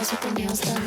guys with their nails done.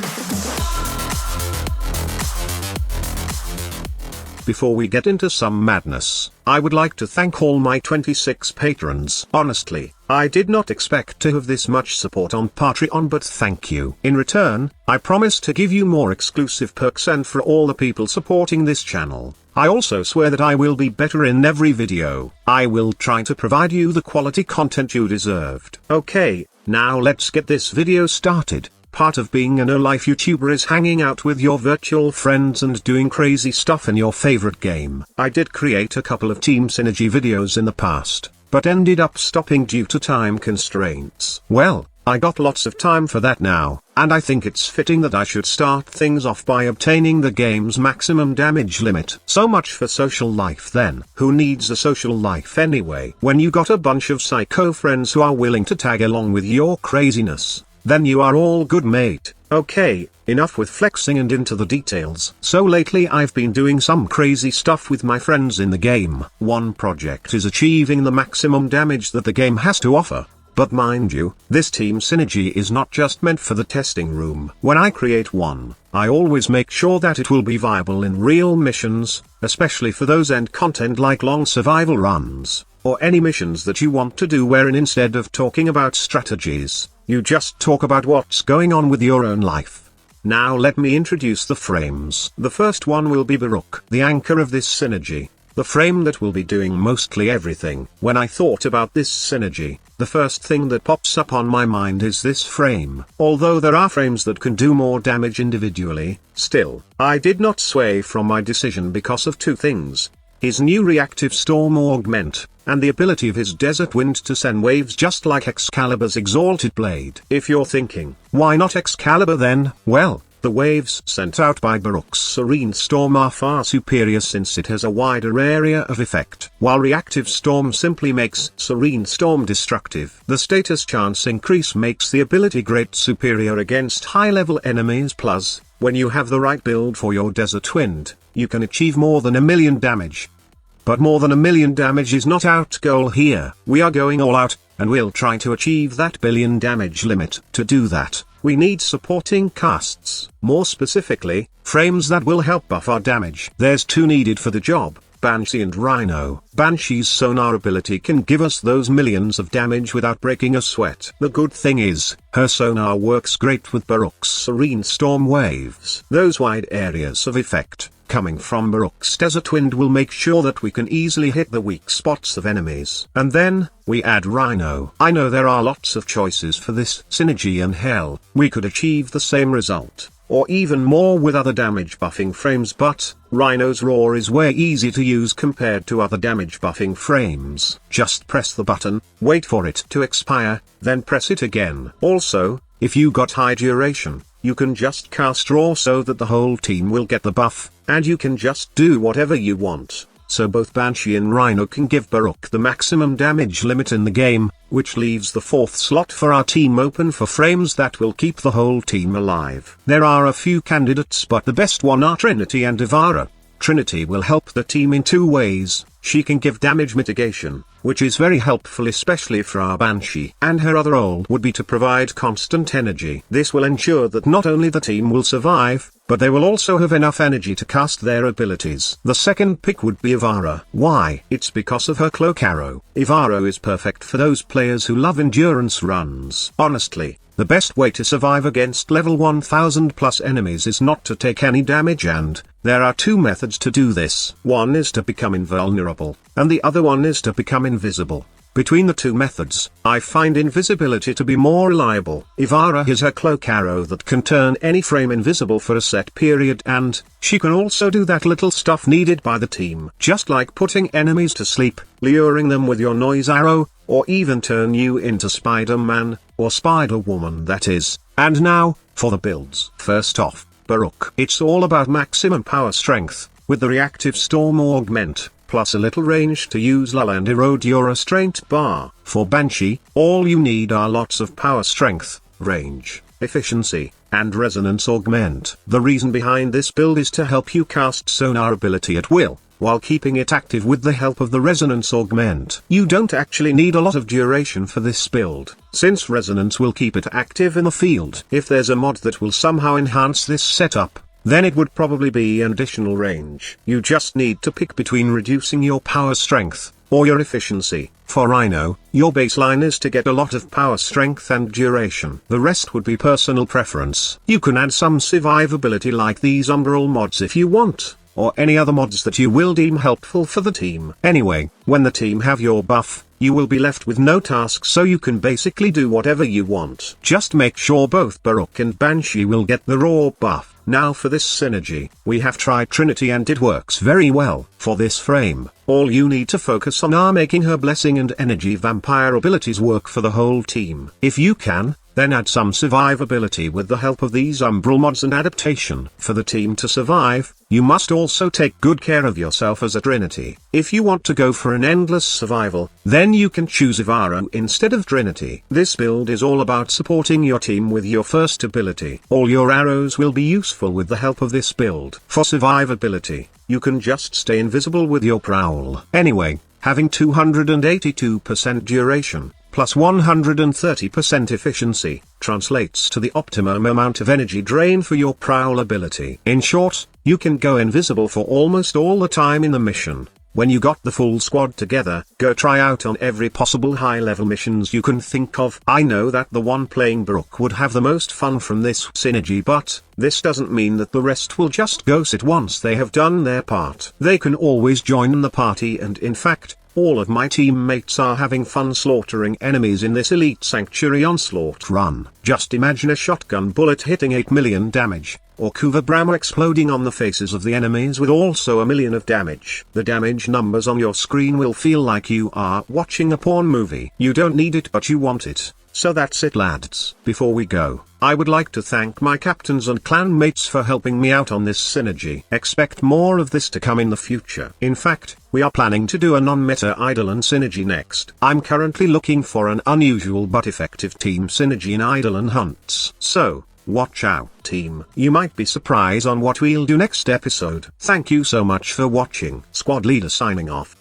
Before we get into some madness, I would like to thank all my 26 patrons. Honestly, I did not expect to have this much support on Patreon, but thank you. In return, I promise to give you more exclusive perks, and for all the people supporting this channel, I also swear that I will be better in every video. I will try to provide you the quality content you deserved. Okay, now let's get this video started. Part of being a no-life YouTuber is hanging out with your virtual friends and doing crazy stuff in your favorite game. I did create a couple of Team Synergy videos in the past, but ended up stopping due to time constraints. Well, I got lots of time for that now, and I think it's fitting that I should start things off by obtaining the game's maximum damage limit. So much for social life then. Who needs a social life anyway? When you got a bunch of psycho friends who are willing to tag along with your craziness, then you are all good, mate. Okay, enough with flexing and into the details. So lately I've been doing some crazy stuff with my friends in the game. One project is achieving the maximum damage that the game has to offer. But mind you, this Team Synergy is not just meant for the testing room. When I create one, I always make sure that it will be viable in real missions, especially for those end content like long survival runs, or any missions that you want to do wherein instead of talking about strategies, you just talk about what's going on with your own life. Now let me introduce the frames. The first one will be Baruch, the anchor of this synergy, the frame that will be doing mostly everything. When I thought about this synergy, the first thing that pops up on my mind is this frame. Although there are frames that can do more damage individually, still, I did not sway from my decision because of two things: his new reactive storm augment, and the ability of his desert wind to send waves just like Excalibur's exalted blade. If you're thinking, why not Excalibur then? Well, the waves sent out by Baruch's Serene Storm are far superior since it has a wider area of effect. While Reactive Storm simply makes Serene Storm destructive, the status chance increase makes the ability great superior against high-level enemies. Plus, when you have the right build for your Desert Wind, you can achieve more than 1,000,000 damage. But more than 1,000,000 damage is not our goal here. We are going all out, and we'll try to achieve that 1,000,000,000 damage limit. To do that, we need supporting casts. More specifically, frames that will help buff our damage. There's two needed for the job: Banshee and Rhino. Banshee's sonar ability can give us those millions of damage without breaking a sweat. The good thing is, her sonar works great with Baruch's Serene Storm waves. Those wide areas of effect, coming from Baruch's Desert Wind, will make sure that we can easily hit the weak spots of enemies. And then, we add Rhino. I know there are lots of choices for this synergy, and hell, we could achieve the same result, or even more with other damage buffing frames, but Rhino's roar is way easy to use compared to other damage buffing frames. Just press the button, wait for it to expire, then press it again. Also, if you got high duration, you can just cast roar so that the whole team will get the buff, and you can just do whatever you want. So both Banshee and Rhino can give Baruch the maximum damage limit in the game, which leaves the fourth slot for our team open for frames that will keep the whole team alive. There are a few candidates, but the best one are Trinity and Ivara. Trinity will help the team in two ways. She can give damage mitigation, which is very helpful especially for our Banshee, and her other role would be to provide constant energy. This will ensure that not only the team will survive, but they will also have enough energy to cast their abilities. The second pick would be Ivara. Why? It's because of her cloak arrow. Ivara is perfect for those players who love endurance runs. Honestly, the best way to survive against level 1000 plus enemies is not to take any damage, and there are two methods to do this. One is to become invulnerable, and the other one is to become invisible. Between the two methods, I find invisibility to be more reliable. Ivara has her cloak arrow that can turn any frame invisible for a set period, and she can also do that little stuff needed by the team, just like putting enemies to sleep, luring them with your noise arrow, or even turn you into Spider-Man, or Spider-Woman that is. And now, for the builds. First off, Baruch. It's all about maximum power strength, with the reactive storm augment, plus a little range to use lull and erode your restraint bar. For Banshee, all you need are lots of power strength, range, efficiency, and resonance augment. The reason behind this build is to help you cast sonar ability at will, while keeping it active with the help of the resonance augment. You don't actually need a lot of duration for this build, since resonance will keep it active in the field. If there's a mod that will somehow enhance this setup, then it would probably be an additional range. You just need to pick between reducing your power strength, or your efficiency. For I know, your baseline is to get a lot of power strength and duration. The rest would be personal preference. You can add some survivability like these umbral mods if you want, or any other mods that you will deem helpful for the team. Anyway, when the team have your buff, you will be left with no tasks, so you can basically do whatever you want. Just make sure both Baruch and Banshee will get the raw buff. Now for this synergy, we have tried Trinity and it works very well. For this frame, all you need to focus on are making her blessing and energy vampire abilities work for the whole team. If you can, then add some survivability with the help of these umbral mods and adaptation. For the team to survive, you must also take good care of yourself as a Trinity. If you want to go for an endless survival, then you can choose Ivara instead of Trinity. This build is all about supporting your team with your first ability. All your arrows will be useful with the help of this build. For survivability, you can just stay invisible with your prowl. Anyway, having 282% duration, plus 130% efficiency, translates to the optimum amount of energy drain for your prowl ability. In short, you can go invisible for almost all the time in the mission. When you got the full squad together, go try out on every possible high-level missions you can think of. I know that the one playing Baruch would have the most fun from this synergy, but this doesn't mean that the rest will just go sit once they have done their part. They can always join the party, and in fact, all of my teammates are having fun slaughtering enemies in this Elite Sanctuary Onslaught run. Just imagine a shotgun bullet hitting 8 million damage, or Kuva Brahma exploding on the faces of the enemies with also 1 million of damage. The damage numbers on your screen will feel like you are watching a porn movie. You don't need it, but you want it. So that's it, lads. Before we go, I would like to thank my captains and clan mates for helping me out on this synergy. Expect more of this to come in the future. In fact, we are planning to do a non-meta Eidolon synergy next. I'm currently looking for an unusual but effective team synergy in Eidolon hunts. So, watch out, team. You might be surprised on what we'll do next episode. Thank you so much for watching. Squad leader signing off.